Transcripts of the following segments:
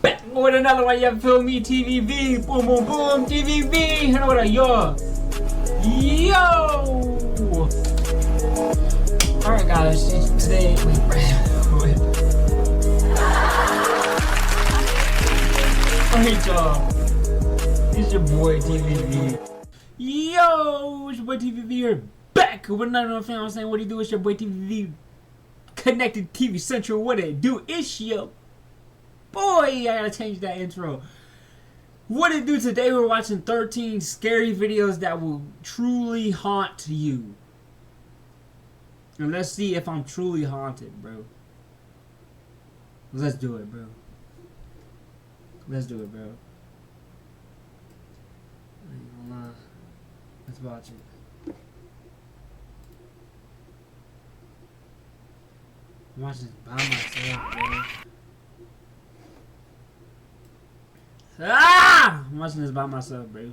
back with another one, you feel me? TVV, boom, boom, boom, TVV. You know what I yo. Alright, guys, today, wait. Alright, y'all. It's your boy TVV. Yo, it's your boy TVV here, back with another film. I'm saying, what do you do? It's your boy TVV, connected TV Central. What it do? It's your boy. I gotta change that intro. What it do? Today we're watching 13 scary videos that will truly haunt you. And let's see if I'm truly haunted, bro. Let's do it, bro. Let's do it, bro. Let's watch it. I'm watching this by myself, bro. Ah! I'm watching this by myself, bro.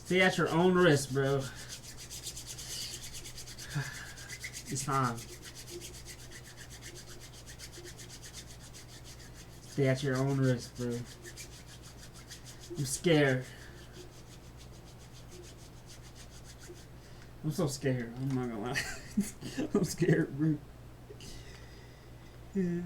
Stay at your own risk, bro. It's time. Stay at your own risk, bro. I'm scared. I'm so scared. I'm not gonna lie. I'm scared, bro. Yeah.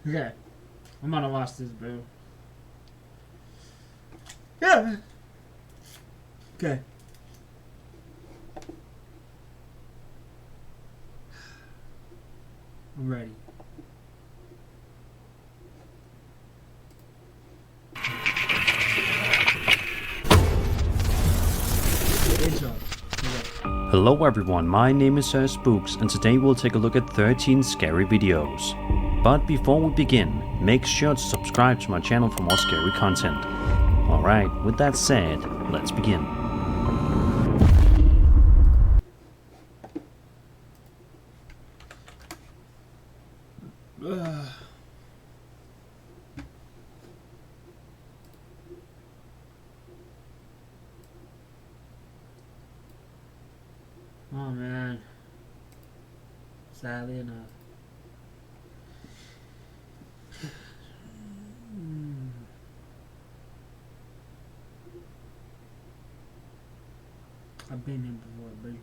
Okay, I'm gonna watch this, bro. Yeah. Okay. I'm ready. Hello everyone, my name is Sir Spooks and today we'll take a look at 13 scary videos. But before we begin, make sure to subscribe to my channel for more scary content. Alright, with that said, let's begin. Oh man. Sadly enough. I've been here before, bro.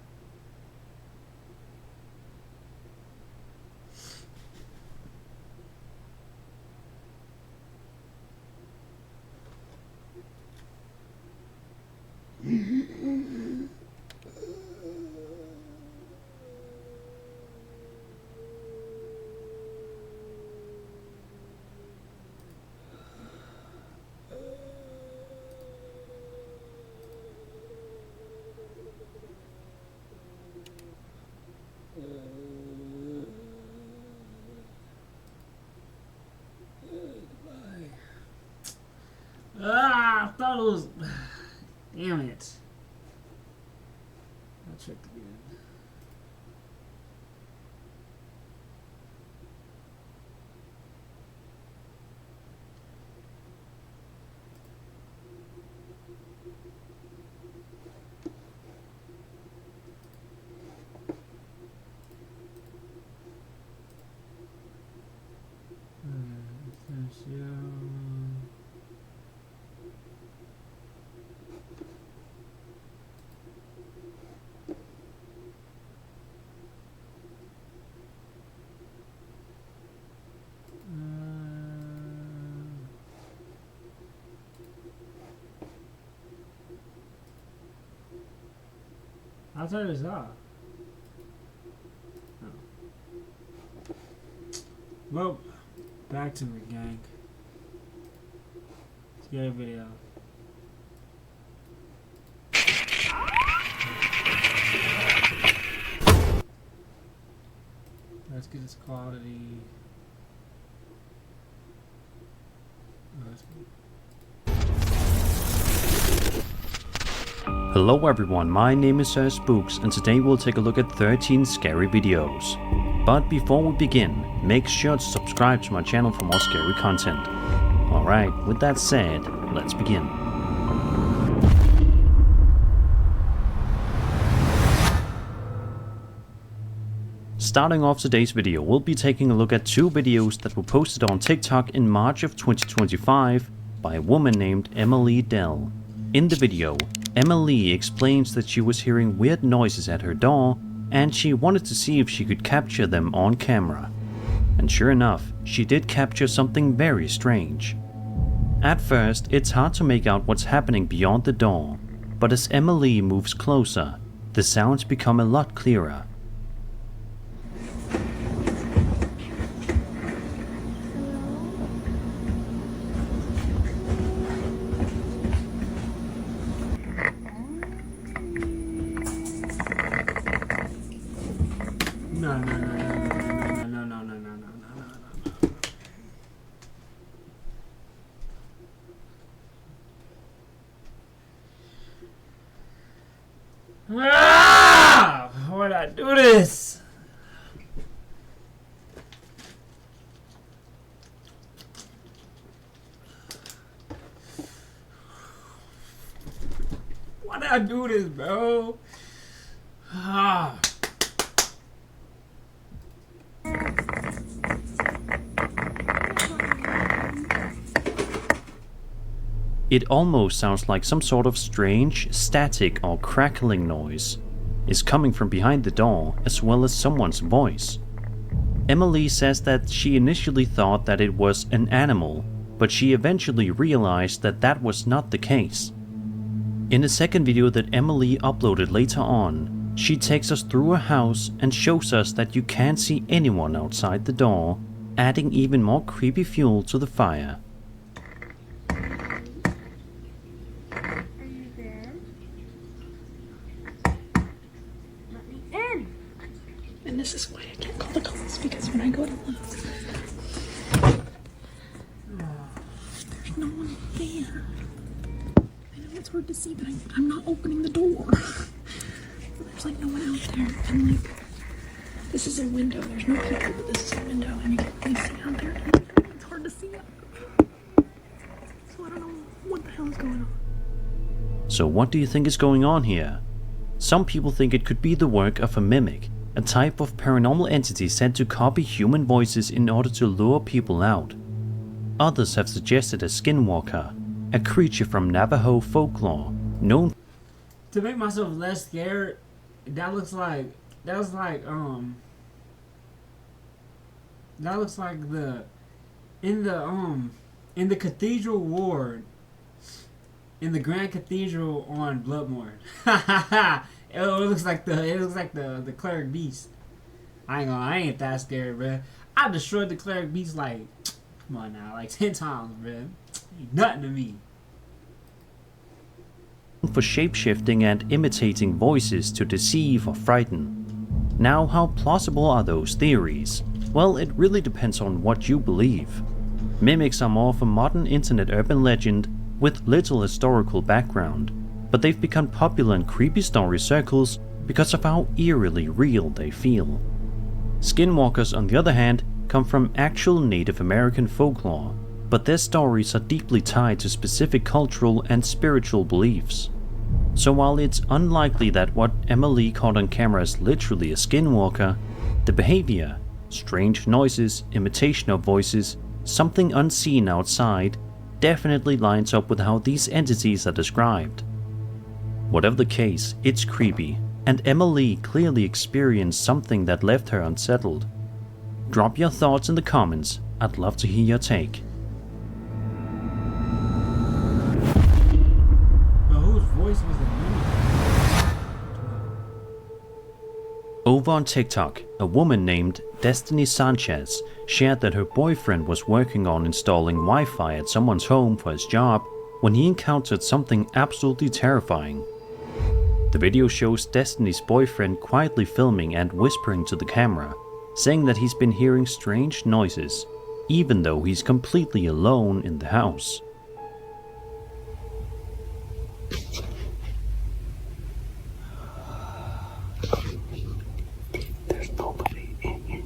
Ah, I thought it was. Damn it. I'll check again. I'll turn this off. Oh. Well, back to it, gang. Scary video. Let's get this quality. Oh, that's good. Hello everyone, my name is Sir Spooks and today we'll take a look at 13 scary videos. But before we begin, make sure to subscribe to my channel for more scary content. Alright, with that said, let's begin. Starting off today's video, we'll be taking a look at two videos that were posted on TikTok in March of 2025 by a woman named Emily Dell. In the video, Emily explains that she was hearing weird noises at her door and she wanted to see if she could capture them on camera. And sure enough, she did capture something very strange. At first, it's hard to make out what's happening beyond the door, but as Emily moves closer, the sounds become a lot clearer. Ah! Why'd I do this? Why'd I do this, bro? Ah. It almost sounds like some sort of strange static or crackling noise is coming from behind the door, as well as someone's voice. Emily says that she initially thought that it was an animal, but she eventually realized that that was not the case. In a second video that Emily uploaded later on, she takes us through a house and shows us that you can't see anyone outside the door, adding even more creepy fuel to the fire. And this is why I can't call the cops, because when I go to look, there's no one there. I know it's hard to see, but I'm not opening the door. There's like no one out there, and like, this is a window. There's no people, but this is a window, and you can really see out there. It's hard to see. So I don't know what the hell is going on. So what do you think is going on here? Some people think it could be the work of a mimic, a type of paranormal entity said to copy human voices in order to lure people out. Others have suggested a skinwalker, a creature from Navajo folklore, known To make myself less scared, that looks like the in the cathedral ward in the Grand Cathedral on Bloodmore. It looks like the cleric beast. I ain't that scared, bruh. I destroyed the cleric beast like, come on now, like 10 times, bruh. Ain't nothing to me. for shapeshifting and imitating voices to deceive or frighten. Now, how plausible are those theories? Well, it really depends on what you believe. Mimics are more of a modern internet urban legend with little historical background, but they've become popular in creepy story circles because of how eerily real they feel. Skinwalkers, on the other hand, come from actual Native American folklore, but their stories are deeply tied to specific cultural and spiritual beliefs. So while it's unlikely that what Emily caught on camera is literally a skinwalker, the behavior, strange noises, imitation of voices, something unseen outside, definitely lines up with how these entities are described. Whatever the case, it's creepy, and Emily clearly experienced something that left her unsettled. Drop your thoughts in the comments, I'd love to hear your take. But whose voice was the mimic? Over on TikTok, a woman named Destiny Sanchez shared that her boyfriend was working on installing Wi-Fi at someone's home for his job when he encountered something absolutely terrifying. The video shows Destiny's boyfriend quietly filming and whispering to the camera, saying that he's been hearing strange noises, even though he's completely alone in the house. There's nobody in here.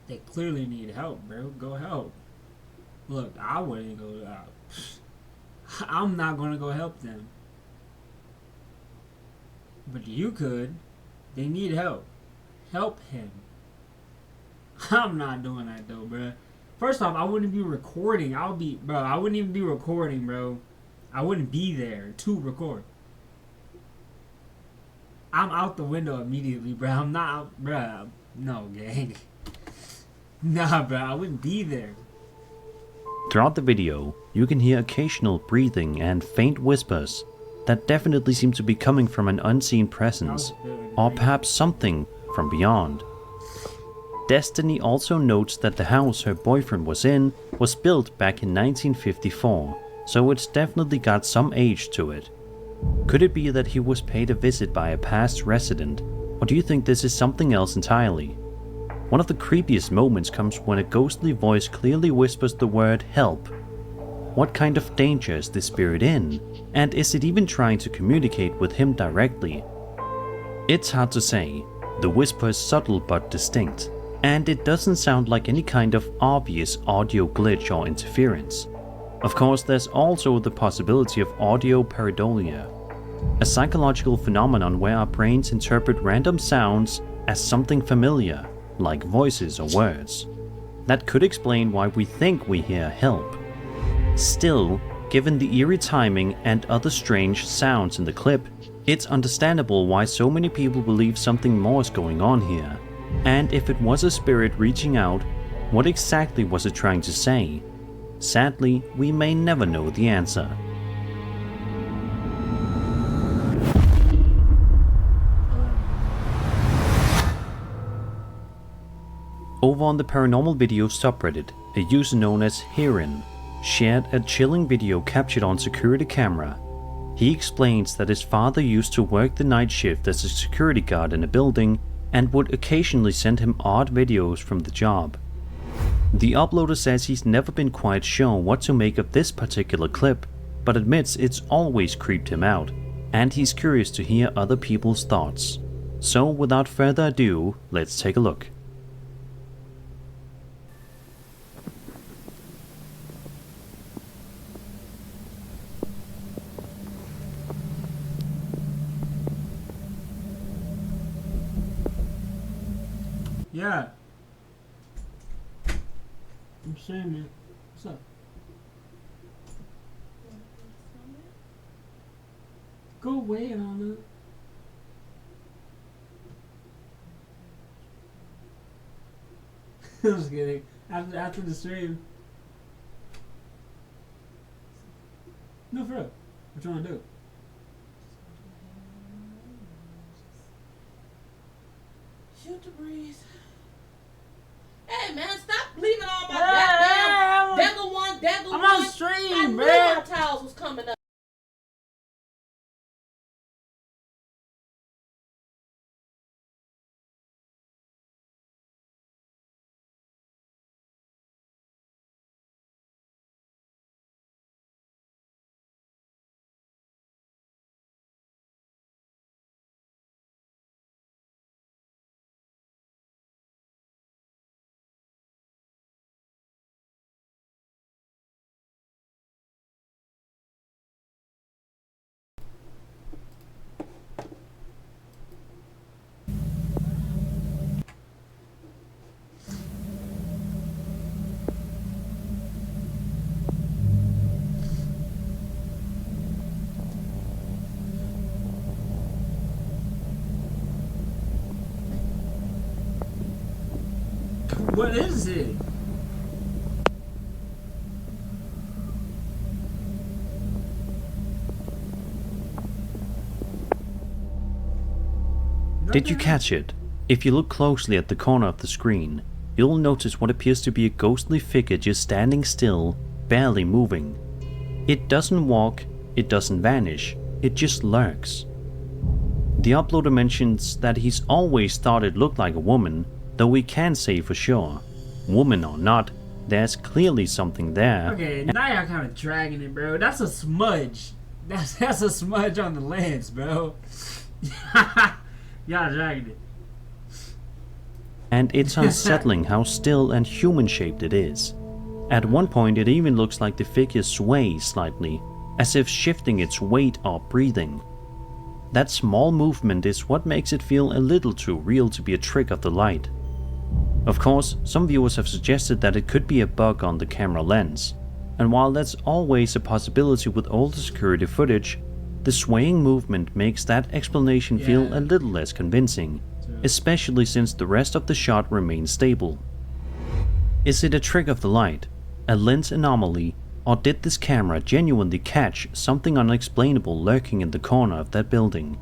They clearly need help, bro. Go help. Look, I wouldn't go. I'm not gonna go help them. But you could. They need help. Help him. I'm not doing that though, bro. First off, I wouldn't be recording. I wouldn't even be recording, bro. I wouldn't be there to record. I'm out the window immediately, bro. I'm not out, bro. No, gang. Nah, bro. I wouldn't be there. Throughout the video, you can hear occasional breathing and faint whispers that definitely seem to be coming from an unseen presence, or perhaps something from beyond. Destiny also notes that the house her boyfriend was in was built back in 1954, so it's definitely got some age to it. Could it be that he was paid a visit by a past resident, or do you think this is something else entirely? One of the creepiest moments comes when a ghostly voice clearly whispers the word help. What kind of danger is this spirit in, and is it even trying to communicate with him directly? It's hard to say. The whisper is subtle but distinct, and it doesn't sound like any kind of obvious audio glitch or interference. Of course, there's also the possibility of audio pareidolia, a psychological phenomenon where our brains interpret random sounds as something familiar, like voices or words. That could explain why we think we hear help. Still, given the eerie timing and other strange sounds in the clip, it's understandable why so many people believe something more is going on here. And if it was a spirit reaching out, what exactly was it trying to say? Sadly, we may never know the answer. Over on the Paranormal Videos subreddit, a user known as Heron shared a chilling video captured on security camera. He explains that his father used to work the night shift as a security guard in a building and would occasionally send him odd videos from the job. The uploader says he's never been quite sure what to make of this particular clip, but admits it's always creeped him out, and he's curious to hear other people's thoughts. So without further ado, let's take a look. Yeah. I'm saying it. What's up? Go away, Anna. I was kidding. After the stream. No, for real. What you wanna do? Shoot the breeze. Hey man, stop leaving all my goddamn Deggle I'm one. on stream, I knew man. my towels was coming up. What is it? Did you catch it? If you look closely at the corner of the screen, you'll notice what appears to be a ghostly figure just standing still, barely moving. It doesn't walk, it doesn't vanish, it just lurks. The uploader mentions that he's always thought it looked like a woman, though we can't say for sure. Woman or not, there's clearly something there. Okay, now y'all kind of dragging it, bro. That's a smudge. That's a smudge on the lens, bro. Y'all dragging it. And it's unsettling how still and human-shaped it is. At one point it even looks like the figure sways slightly, as if shifting its weight or breathing. That small movement is what makes it feel a little too real to be a trick of the light. Of course, some viewers have suggested that it could be a bug on the camera lens, and while that's always a possibility with older security footage, the swaying movement makes that explanation feel a little less convincing, especially since the rest of the shot remains stable. Is it a trick of the light, a lens anomaly, or did this camera genuinely catch something unexplainable lurking in the corner of that building?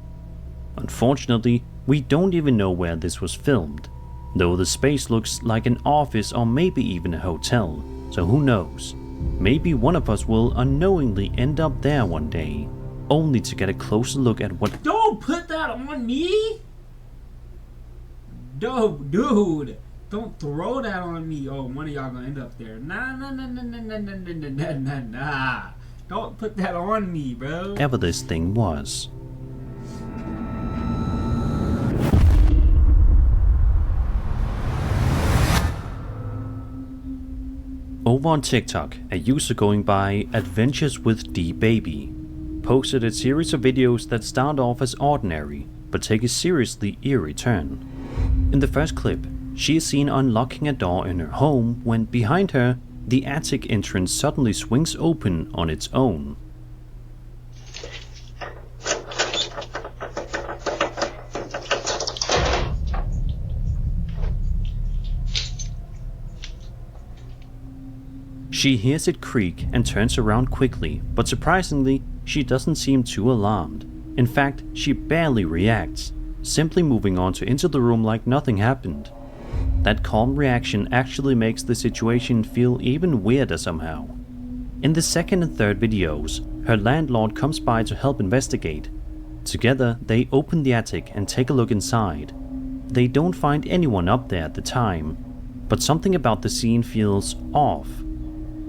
Unfortunately, we don't even know where this was filmed, though the space looks like an office or maybe even a hotel, so who knows? Maybe one of us will unknowingly end up there one day, only to get a closer look at what— Don't put that on me! No, dude! Don't throw that on me. Oh, one of y'all gonna end up there. Nah. Don't put that on me, bro. ever this thing was. Over on TikTok, a user going by Adventures with D-Baby posted a series of videos that start off as ordinary, but take a seriously eerie turn. In the first clip, she is seen unlocking a door in her home when behind her, the attic entrance suddenly swings open on its own. She hears it creak and turns around quickly, but surprisingly, she doesn't seem too alarmed. In fact, she barely reacts, simply moving on to enter the room like nothing happened. That calm reaction actually makes the situation feel even weirder somehow. In the second and third videos, her landlord comes by to help investigate. Together, they open the attic and take a look inside. They don't find anyone up there at the time, but something about the scene feels off.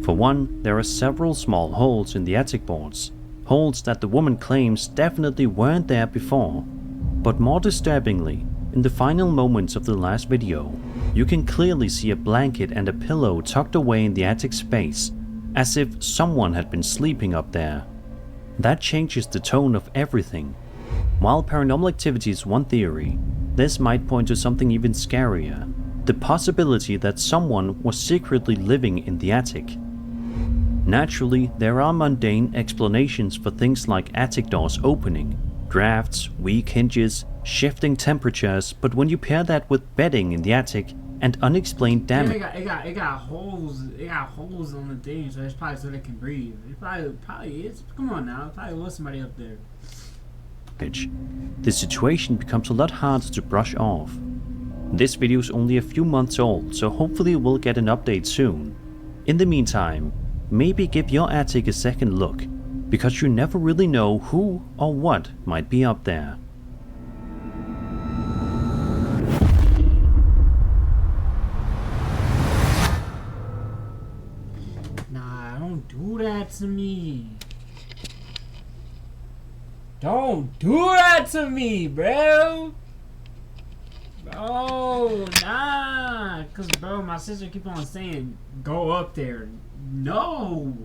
For one, there are several small holes in the attic boards, holes that the woman claims definitely weren't there before. But more disturbingly, in the final moments of the last video, you can clearly see a blanket and a pillow tucked away in the attic space, as if someone had been sleeping up there. That changes the tone of everything. While paranormal activity is one theory, this might point to something even scarier: the possibility that someone was secretly living in the attic. Naturally, there are mundane explanations for things like attic doors opening, drafts, weak hinges, shifting temperatures, but when you pair that with bedding in the attic and unexplained damage— It got holes. It got holes on the thing, so it's probably so they can breathe. It probably is. Come on now, it probably was somebody up there. the situation becomes a lot harder to brush off. This video is only a few months old, so hopefully we'll get an update soon. In the meantime, maybe give your attic a second look, because you never really know who or what might be up there. Nah, don't do that to me. Don't do that to me, bro. Bro, nah. Cause bro, my sister keep on saying, go up there. No.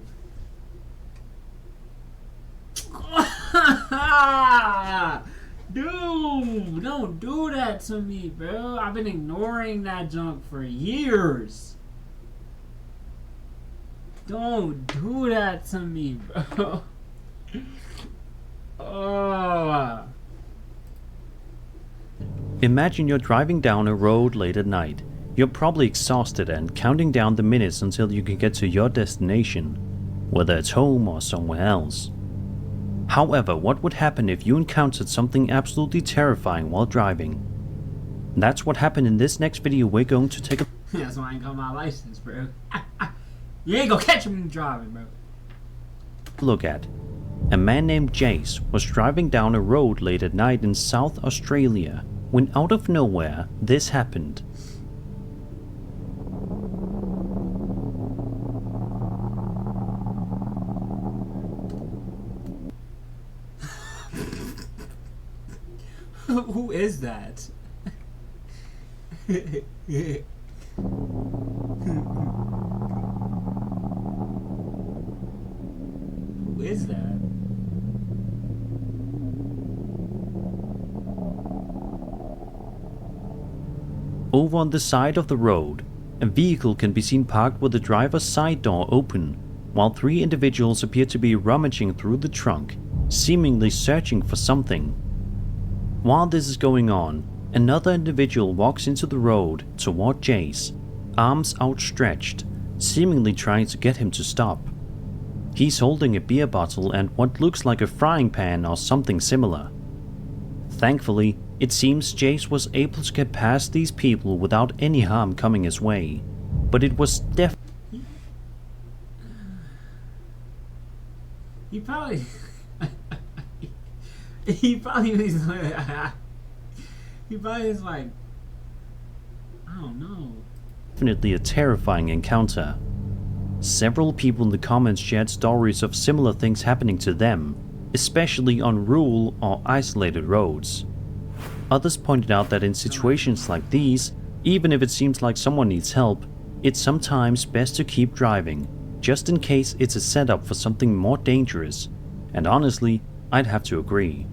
Dude, don't do that to me, bro. I've been ignoring that junk for years. Don't do that to me, bro. Oh. Imagine you're driving down a road late at night. You're probably exhausted and counting down the minutes until you can get to your destination, whether it's home or somewhere else. However, what would happen if you encountered something absolutely terrifying while driving? That's what happened in this next video we're going to take a That's why I ain't got my license, bro. You ain't gonna catch me driving, bro. look at. A man named Jace was driving down a road late at night in South Australia when out of nowhere this happened. Who is that? Who is that? Over on the side of the road, a vehicle can be seen parked with the driver's side door open, while 3 individuals appear to be rummaging through the trunk, seemingly searching for something. While this is going on, another individual walks into the road toward Jace, arms outstretched, seemingly trying to get him to stop. He's holding a beer bottle and what looks like a frying pan or something similar. Thankfully, it seems Jace was able to get past these people without any harm coming his way, but it was He probably he probably was like, I don't know. definitely a terrifying encounter. Several people in the comments shared stories of similar things happening to them, especially on rural or isolated roads. Others pointed out that in situations like these, even if it seems like someone needs help, it's sometimes best to keep driving, just in case it's a setup for something more dangerous, and honestly, I'd have to agree.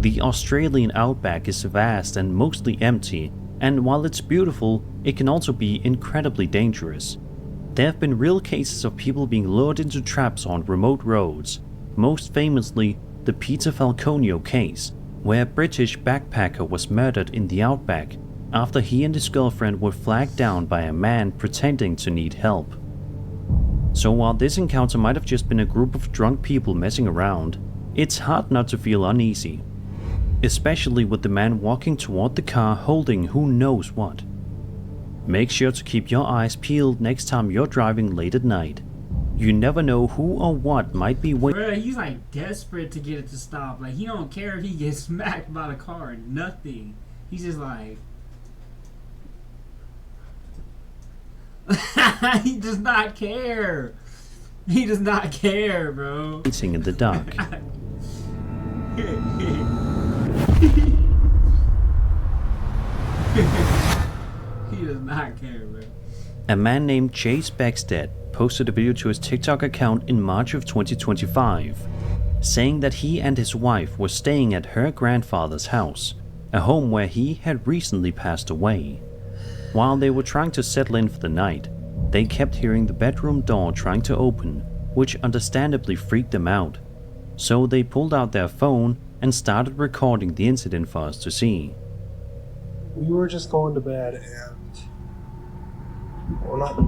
The Australian outback is vast and mostly empty, and while it's beautiful, it can also be incredibly dangerous. There have been real cases of people being lured into traps on remote roads, most famously the Peter Falconio case, where a British backpacker was murdered in the outback after he and his girlfriend were flagged down by a man pretending to need help. So while this encounter might have just been a group of drunk people messing around, it's hard not to feel uneasy. Especially with the man walking toward the car holding who knows what. Make sure to keep your eyes peeled next time you're driving late at night. You never know who or what might be waiting. Bro, he's like desperate to get it to stop. Like, he don't care if he gets smacked by the car or nothing. He's just like... he does not care. He does not care, bro. In the dark. He does not care, bro. A man named Chase Beckstead posted a video to his TikTok account in March of 2025, saying that he and his wife were staying at her grandfather's house, a home where he had recently passed away. While they were trying to settle in for the night, they kept hearing the bedroom door trying to open, which understandably freaked them out. So they pulled out their phone and started recording the incident for us to see. We were just going to bed and we're not.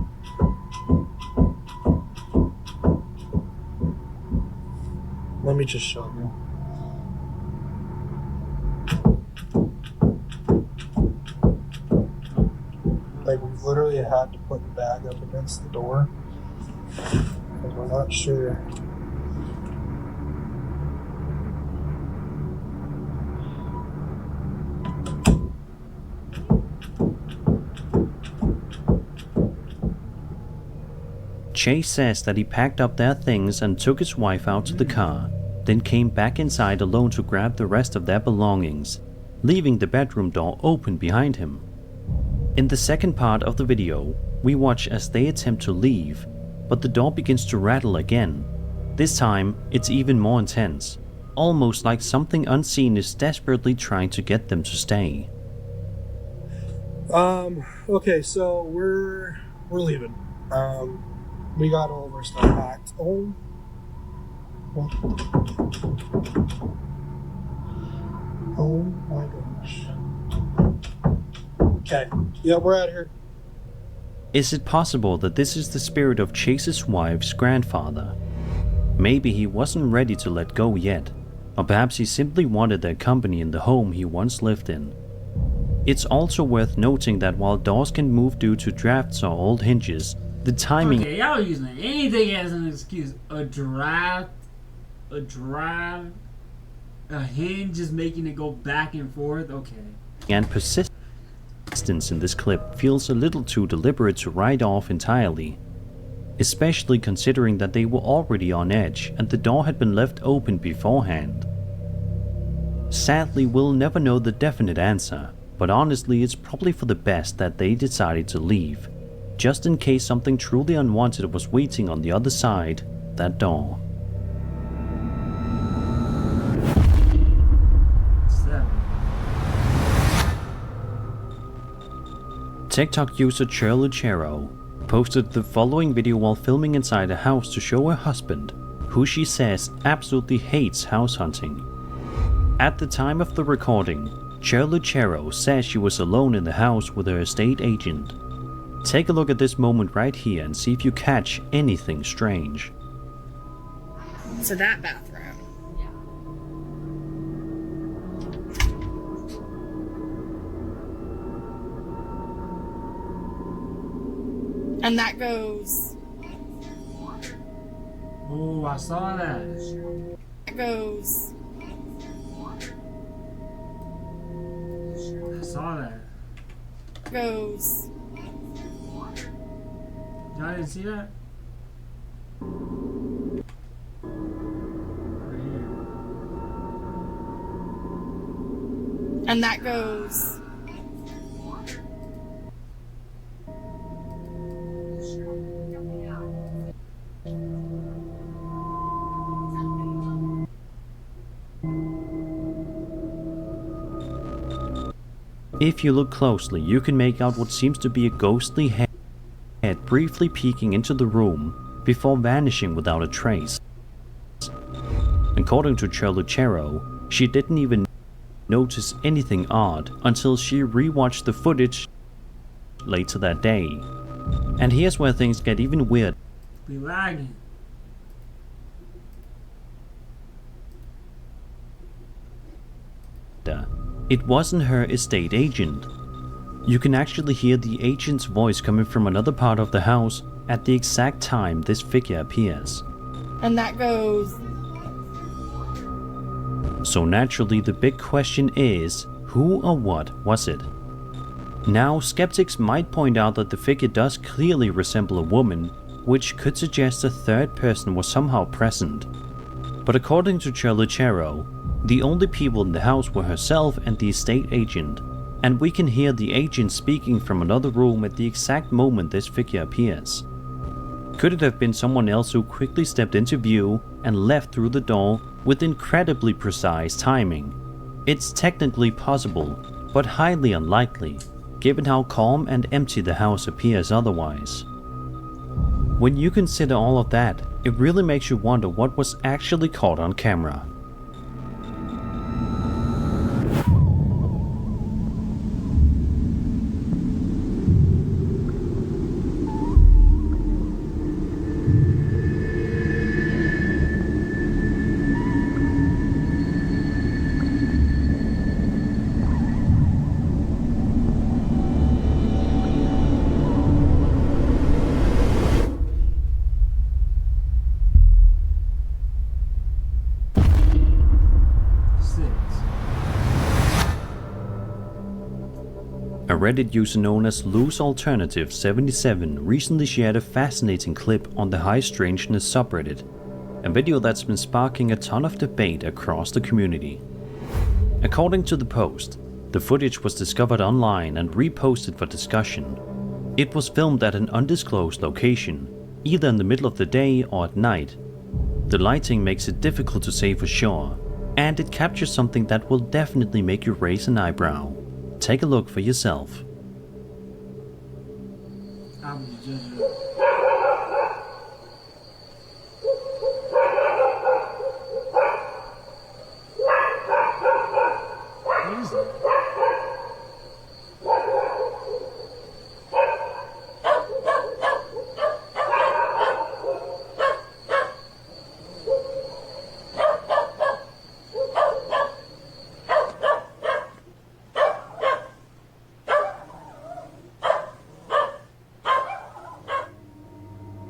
Let me just show you. Like, we've literally had to put the bag up against the door because we're not sure. Chase says that he packed up their things and took his wife out to the car, then came back inside alone to grab the rest of their belongings, leaving the bedroom door open behind him. In the second part of the video, we watch as they attempt to leave, but the door begins to rattle again. This time, it's even more intense, almost like something unseen is desperately trying to get them to stay. Okay, so we're leaving. We got all of our stuff packed. Oh my gosh. Okay, yeah, we're out here. Is it possible that this is the spirit of Chase's wife's grandfather? Maybe he wasn't ready to let go yet, or perhaps he simply wanted their company in the home he once lived in. It's also worth noting that while doors can move due to drafts or old hinges, the timing... Okay, y'all using anything as an excuse. A hinge is making it go back and forth. Okay. And persistence in this clip feels a little too deliberate to write off entirely, especially considering that they were already on edge and the door had been left open beforehand. Sadly, we'll never know the definite answer, but honestly it's probably for the best that they decided to leave, just in case something truly unwanted was waiting on the other side that door. TikTok user Churluchero posted the following video while filming inside a house to show her husband, who she says absolutely hates house hunting. At the time of the recording, Churluchero says she was alone in the house with her estate agent. Take a look at this moment right here and see if you catch anything strange. So that bathroom. And that goes. Oh, I saw that. That goes. I saw that. Goes. Y'all didn't see that? Right here. And that goes. If you look closely, you can make out what seems to be a ghostly head briefly peeking into the room before vanishing without a trace. According to Churluchero, she didn't even notice anything odd until she rewatched the footage later that day. And here's where things get even weird. Be lagging. It wasn't her estate agent. You can actually hear the agent's voice coming from another part of the house at the exact time this figure appears. And that goes. So naturally the big question is, who or what was it? Now, skeptics might point out that the figure does clearly resemble a woman, which could suggest a third person was somehow present. But according to Churluchero, the only people in the house were herself and the estate agent, and we can hear the agent speaking from another room at the exact moment this figure appears. Could it have been someone else who quickly stepped into view and left through the door with incredibly precise timing? It's technically possible, but highly unlikely, given how calm and empty the house appears otherwise. When you consider all of that, it really makes you wonder what was actually caught on camera. A Reddit user known as LooseAlternative77 recently shared a fascinating clip on the High Strangeness subreddit, a video that's been sparking a ton of debate across the community. According to the post, the footage was discovered online and reposted for discussion. It was filmed at an undisclosed location, either in the middle of the day or at night. The lighting makes it difficult to say for sure, and it captures something that will definitely make you raise an eyebrow. Take a look for yourself. What is that?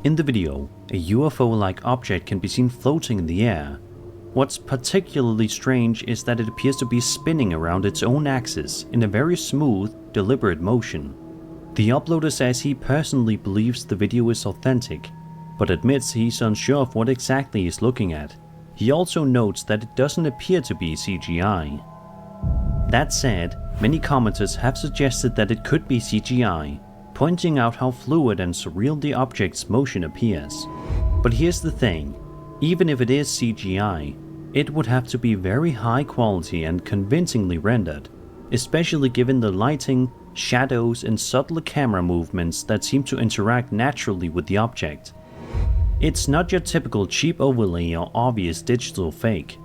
In the video, a UFO-like object can be seen floating in the air. What's particularly strange is that it appears to be spinning around its own axis in a very smooth, deliberate motion. The uploader says he personally believes the video is authentic, but admits he's unsure of what exactly he's looking at. He also notes that it doesn't appear to be CGI. That said, many commenters have suggested that it could be CGI, pointing out how fluid and surreal the object's motion appears. But here's the thing, even if it is CGI, it would have to be very high quality and convincingly rendered, especially given the lighting, shadows and subtle camera movements that seem to interact naturally with the object. It's not your typical cheap overlay or obvious digital fake.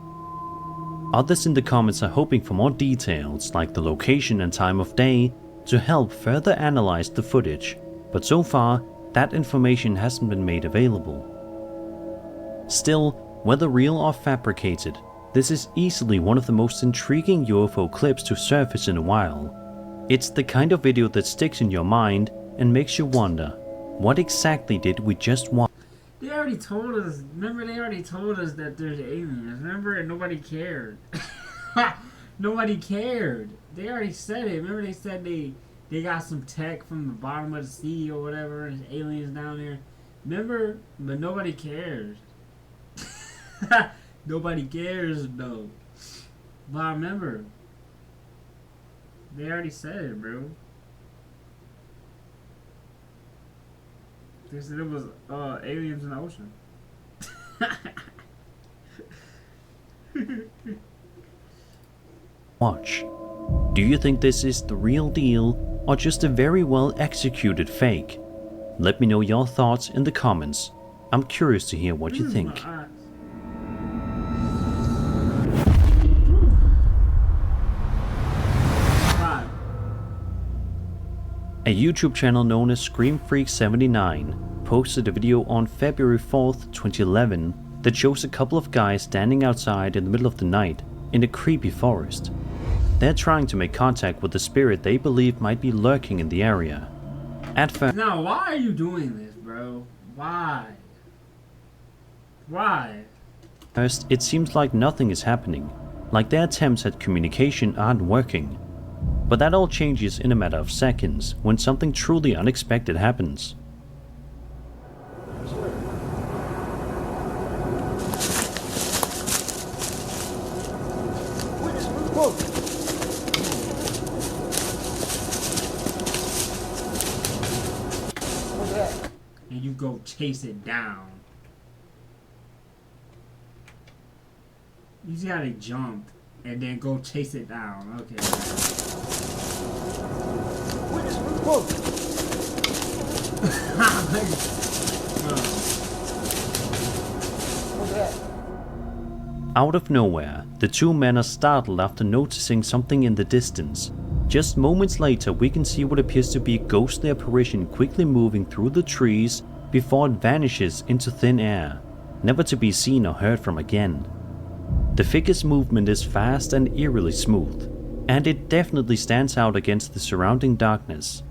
Others in the comments are hoping for more details like the location and time of day to help further analyze the footage, but so far that information hasn't been made available. Still, whether real or fabricated, this is easily one of the most intriguing UFO clips to surface in a while. It's the kind of video that sticks in your mind and makes you wonder, what exactly did we just watch? They already told us. Remember, they already told us that there's aliens. Remember, and nobody cared. Nobody cared. They already said it. Remember, they said they got some tech from the bottom of the sea or whatever. There's aliens down there. Remember, but nobody cares. Nobody cares though. But I remember, they already said it, bro. They said it was aliens in the ocean. Watch. Do you think this is the real deal or just a very well executed fake? Let me know your thoughts in the comments. I'm curious to hear what you think. A YouTube channel known as ScreamFreak79 posted a video on February 4th, 2011 that shows a couple of guys standing outside in the middle of the night in a creepy forest. They're trying to make contact with the spirit they believe might be lurking in the area. At first, now, why are you doing this, bro? Why? Why? First, it seems like nothing is happening, like their attempts at communication aren't working. But that all changes in a matter of seconds when something truly unexpected happens. And you go chase it down. You just gotta jump and then go chase it down. Okay. Out of nowhere, the two men are startled after noticing something in the distance. Just moments later, we can see what appears to be a ghostly apparition quickly moving through the trees before it vanishes into thin air, never to be seen or heard from again. The figure's movement is fast and eerily smooth, and it definitely stands out against the surrounding darkness.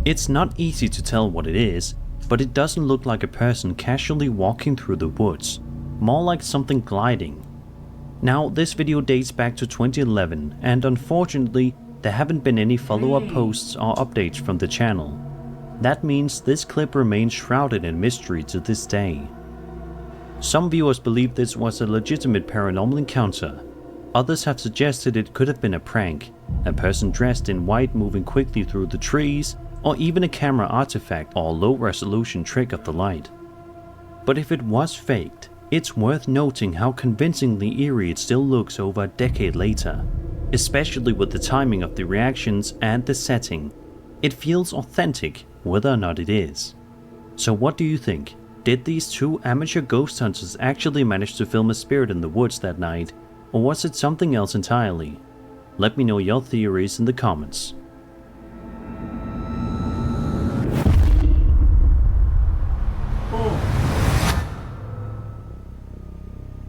It's not easy to tell what it is, but it doesn't look like a person casually walking through the woods, more like something gliding. Now, this video dates back to 2011, and unfortunately, there haven't been any follow-up posts or updates from the channel. That means this clip remains shrouded in mystery to this day. Some viewers believe this was a legitimate paranormal encounter. Others have suggested it could have been a prank, a person dressed in white moving quickly through the trees, or even a camera artifact or low-resolution trick of the light. But if it was faked, it's worth noting how convincingly eerie it still looks over a decade later, especially with the timing of the reactions and the setting. It feels authentic, whether or not it is. So what do you think? Did these two amateur ghost hunters actually manage to film a spirit in the woods that night, or was it something else entirely? Let me know your theories in the comments.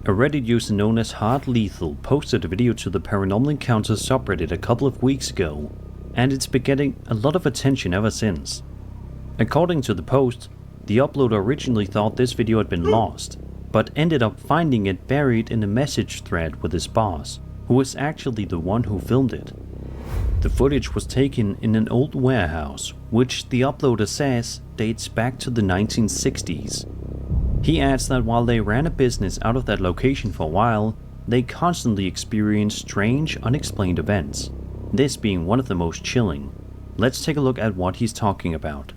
A Reddit user known as Hard Lethal posted a video to the Paranormal Encounters subreddit a couple of weeks ago, and it's been getting a lot of attention ever since. According to the post, The uploader originally thought this video had been lost, but ended up finding it buried in a message thread with his boss, who was actually the one who filmed it. The footage was taken in an old warehouse, which the uploader says dates back to the 1960s. He adds that while they ran a business out of that location for a while, they constantly experienced strange, unexplained events, this being one of the most chilling. Let's take a look at what he's talking about.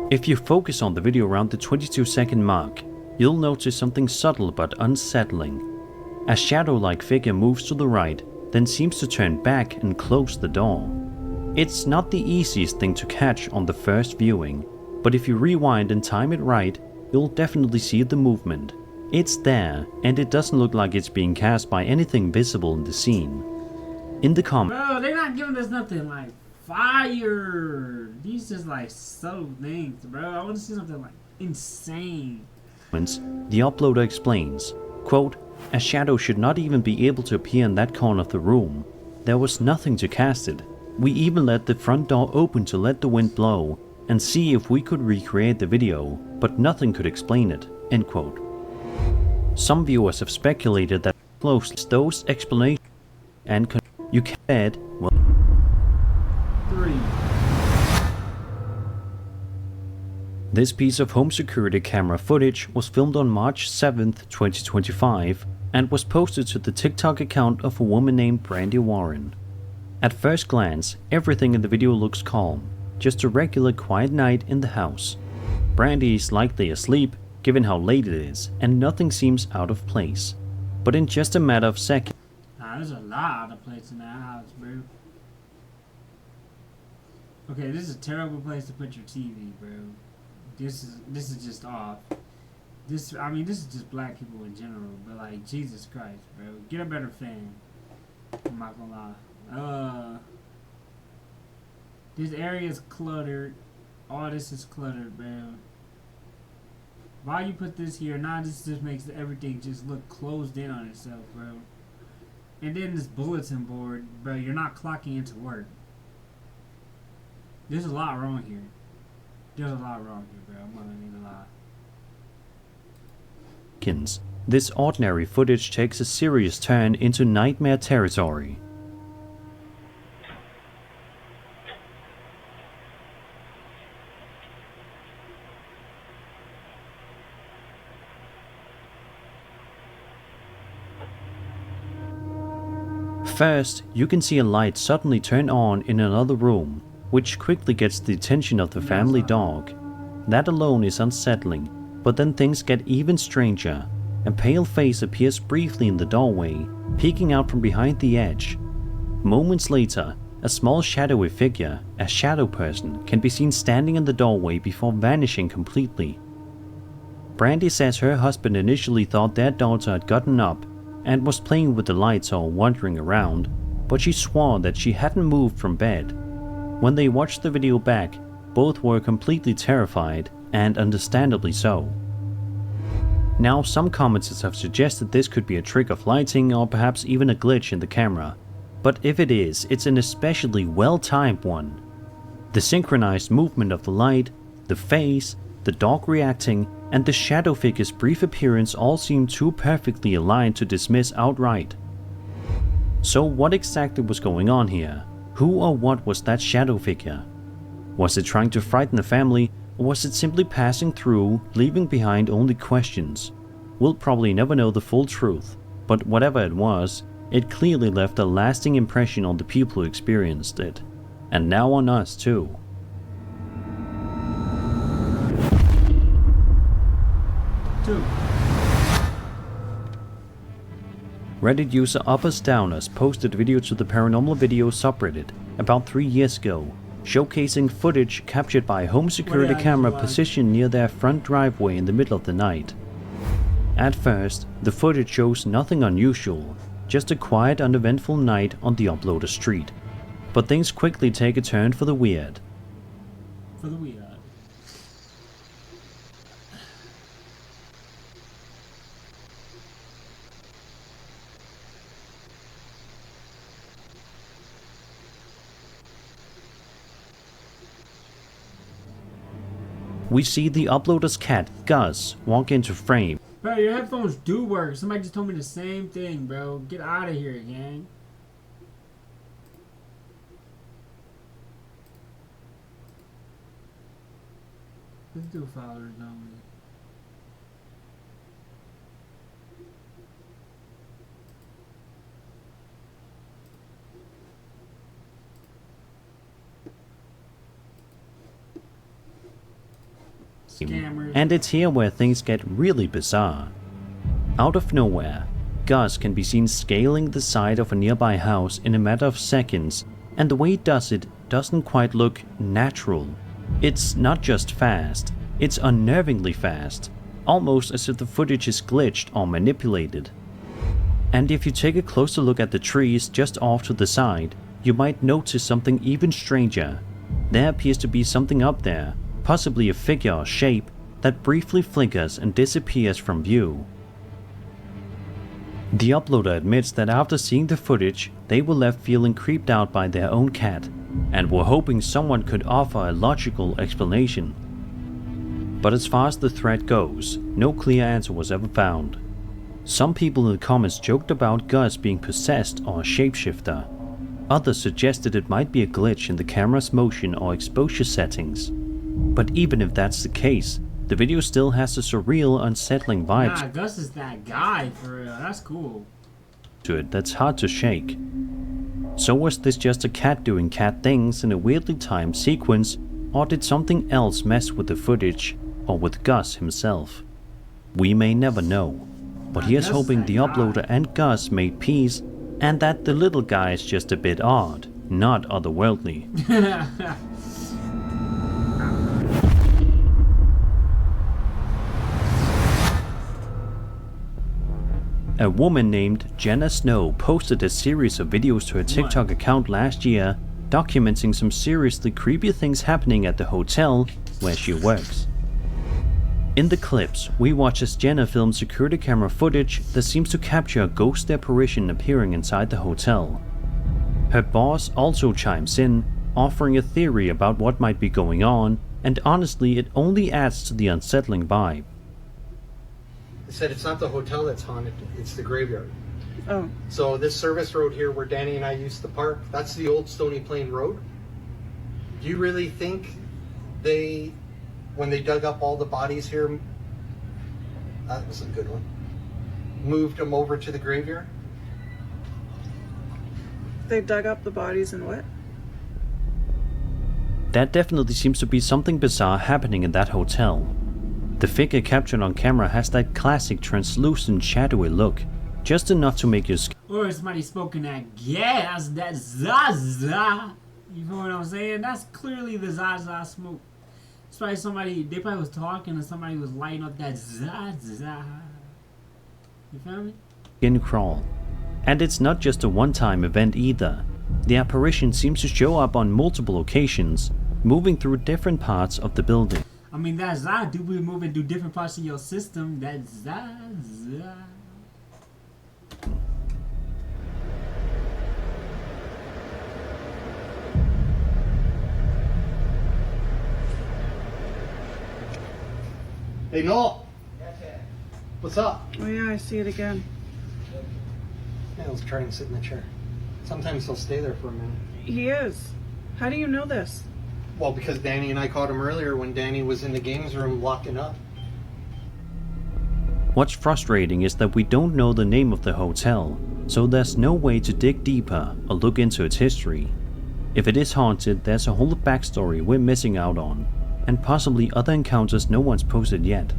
If you focus on the video around the 22-second mark, you'll notice something subtle but unsettling. A shadow-like figure moves to the right, then seems to turn back and close the door. It's not the easiest thing to catch on the first viewing, but if you rewind and time it right, you'll definitely see the movement. It's there, and it doesn't look like it's being cast by anything visible in the scene. In the comments, Bro, they're not giving us nothing like fire. These just like subtle things, bro. I want to see something like insane. the uploader explains, quote, "A shadow should not even be able to appear in that corner of the room. There was nothing to cast it. We even let the front door open to let the wind blow and see if we could recreate the video, but nothing could explain it." End quote. Some viewers have speculated that close those explanations and you can add, well, 3. this piece of home security camera footage was filmed on March 7th, 2025 and was posted to the TikTok account of a woman named Brandy Warren. At first glance, everything in the video looks calm, just a regular quiet night in the house. Brandy is likely asleep, given how late it is, and nothing seems out of place. But in just a matter of seconds, Nah, there's a lot of place in that house, bro. Okay, this is a terrible place to put your TV, bro. This is just off. This is just black people in general, but like Jesus Christ, bro. Get a better fan. I'm not gonna lie. This area is cluttered. All this is cluttered, bro. Why you put this here? Nah, this just makes everything just look closed in on itself, bro. And then this bulletin board, bro, you're not clocking into work. There's a lot wrong here. There's a lot wrong here, bro. I'm not even gonna lie. this ordinary footage takes a serious turn into nightmare territory. First, you can see a light suddenly turn on in another room, which quickly gets the attention of the family dog. That alone is unsettling, but then things get even stranger. A pale face appears briefly in the doorway, peeking out from behind the edge. Moments later, a small shadowy figure, a shadow person, can be seen standing in the doorway before vanishing completely. Brandy says her husband initially thought their daughter had gotten up and was playing with the lights or wandering around, but she swore that she hadn't moved from bed. When they watched the video back, both were completely terrified, and understandably so. Now, some commenters have suggested this could be a trick of lighting or perhaps even a glitch in the camera, but if it is, it's an especially well-timed one. The synchronized movement of the light, the face, the dog reacting, and the shadow figure's brief appearance all seem too perfectly aligned to dismiss outright. So what exactly was going on here? Who or what was that shadow figure? Was it trying to frighten the family, or was it simply passing through, leaving behind only questions? We'll probably never know the full truth, but whatever it was, it clearly left a lasting impression on the people who experienced it. And now on us too. Reddit user Uppers Downers posted a video to the Paranormal Video subreddit about 3 years ago, showcasing footage captured by a home security camera positioned near their front driveway in the middle of the night. At first, the footage shows nothing unusual, just a quiet, uneventful night on the uploader street. But things quickly take a turn for the weird. we see the uploader's cat, Gus, walk into frame. Bro, your headphones do work. Somebody just told me the same thing, bro. Get out of here, gang. Let's do followers, don't we? Scammers. And it's here where things get really bizarre. Out of nowhere, Gus can be seen scaling the side of a nearby house in a matter of seconds, and the way he does it doesn't quite look natural. It's not just fast, it's unnervingly fast, almost as if the footage is glitched or manipulated. And if you take a closer look at the trees just off to the side, you might notice something even stranger. There appears to be something up there, possibly a figure or shape, that briefly flickers and disappears from view. The uploader admits that after seeing the footage, they were left feeling creeped out by their own cat, and were hoping someone could offer a logical explanation. But as far as the thread goes, no clear answer was ever found. Some people in the comments joked about Gus being possessed or a shapeshifter. Others suggested it might be a glitch in the camera's motion or exposure settings. But even if that's the case, the video still has a surreal, unsettling vibe Nah, Gus is that guy, for real. That's cool. to it that's hard to shake. So was this just a cat doing cat things in a weirdly timed sequence, or did something else mess with the footage, or with Gus himself? We may never know, but here's hoping the uploader and Gus made peace, and that the little guy is just a bit odd, not otherworldly. A woman named Jenna Snow posted a series of videos to her TikTok account last year, documenting some seriously creepy things happening at the hotel where she works. In the clips, we watch as Jenna films security camera footage that seems to capture a ghost apparition appearing inside the hotel. Her boss also chimes in, offering a theory about what might be going on, and honestly it only adds to the unsettling vibe. They said it's not the hotel that's haunted, it's the graveyard. Oh. So this service road here where Danny and I used to park, that's the old Stony Plain Road. Do you really think they, when they dug up all the bodies here, that was a good one, moved them over to the graveyard? They dug up the bodies and what? That definitely seems to be something bizarre happening in that hotel. The figure captured on camera has that classic translucent shadowy look, just enough to make you Or somebody smoking that gas, that Zaza. You know what I'm saying? That's clearly the Zaza smoke. It's probably somebody, they probably was talking and somebody was lighting up that Zaza. You feel me? skin crawl. And it's not just a one-time event either. The apparition seems to show up on multiple occasions, moving through different parts of the building. I mean, that Zaza do be moving through different parts of your system. That Zaza. Hey Noel! What's up? Oh yeah, I see it again. Yeah, let's try and sit in the chair. Sometimes he'll stay there for a minute. He is. How do you know this? Well, because Danny and I caught him earlier when Danny was in the games room locking up. What's frustrating is that we don't know the name of the hotel, so there's no way to dig deeper or look into its history. If it is haunted, there's a whole backstory we're missing out on, and possibly other encounters no one's posted yet.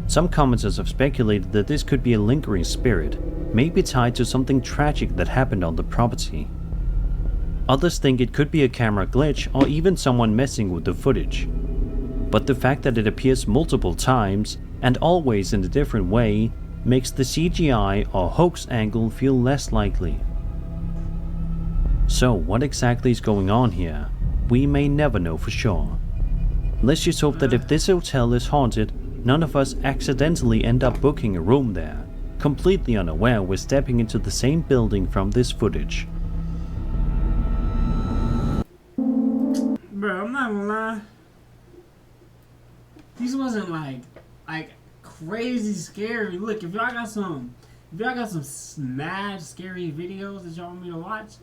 Some commenters have speculated that this could be a lingering spirit, maybe tied to something tragic that happened on the property. Others think it could be a camera glitch or even someone messing with the footage. But the fact that it appears multiple times, and always in a different way, makes the CGI or hoax angle feel less likely. So what exactly is going on here? We may never know for sure. Let's just hope that if this hotel is haunted, none of us accidentally end up booking a room there, completely unaware we're stepping into the same building from this footage. Bro, I'm not gonna lie. These wasn't like crazy scary. Look, if y'all got some mad scary videos that y'all want me to watch,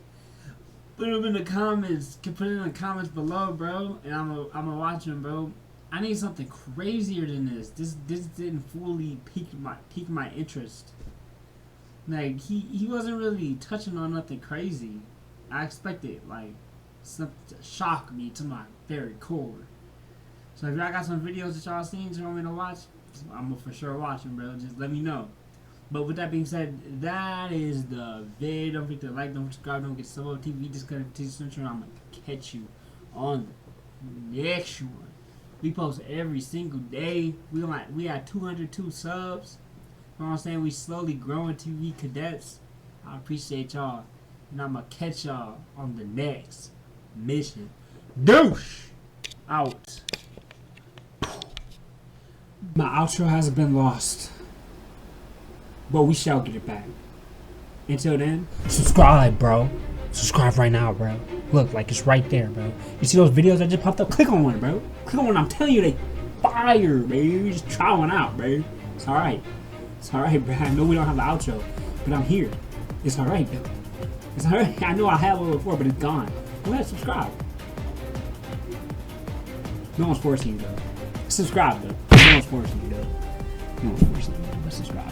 put them in the comments. Put it in the comments below, bro, and I'm watch them, bro. I need something crazier than this. This didn't fully pique my interest. Like he wasn't really touching on nothing crazy. I expected like something to shock me to my very core. So if y'all got some videos that y'all seen you want me to watch, I'm gonna for sure watch them, bro. Just let me know. But with that being said, that is the vid. Don't forget to like, don't subscribe, don't get Solo TV Disconnected TV Central. I'm gonna catch you on the next one. We post every single day. We had 202 subs. You know what I'm saying? We slowly growing TV cadets. I appreciate y'all. And I'm gonna catch y'all on the next mission. Douche! Out. My outro has been lost, but we shall get it back. Until then, subscribe, bro. Subscribe right now, bro. Look, like it's right there, bro. You see those videos that just popped up? Click on one, bro. Click on one. I'm telling you, they fire, baby. Just try one out, bro. It's alright. It's alright, bro. I know we don't have the outro, but I'm here. It's alright, though. It's alright. I know I had one before, but it's gone. Go ahead, subscribe. No one's forcing you, though. Subscribe, though. No one's forcing you, though. No one's forcing you, but subscribe.